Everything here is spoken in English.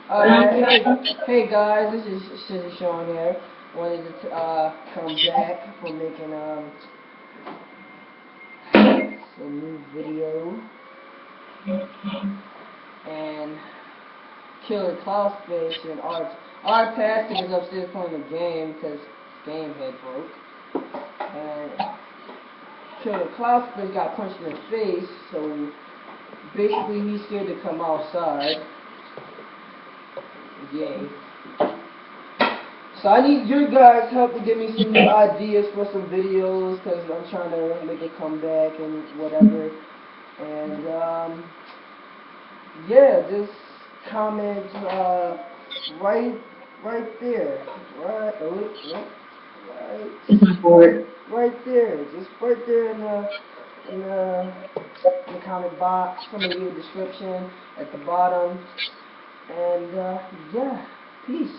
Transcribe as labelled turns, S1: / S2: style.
S1: Hey guys, this is Shizzy Sean here. Wanted to come back for making a new video and Killer Cloudfish and our pastor is upstairs playing the game because his game had broke, and Killer Cloudfish got punched in the face, so basically he's scared to come outside. Yay. So I need your guys' help to give me some new ideas for some videos because I'm trying to make a comeback and whatever. And yeah, just comment right there, right there, just right there in the in the comment box. Somebody leave a description at the bottom. And yeah, peace.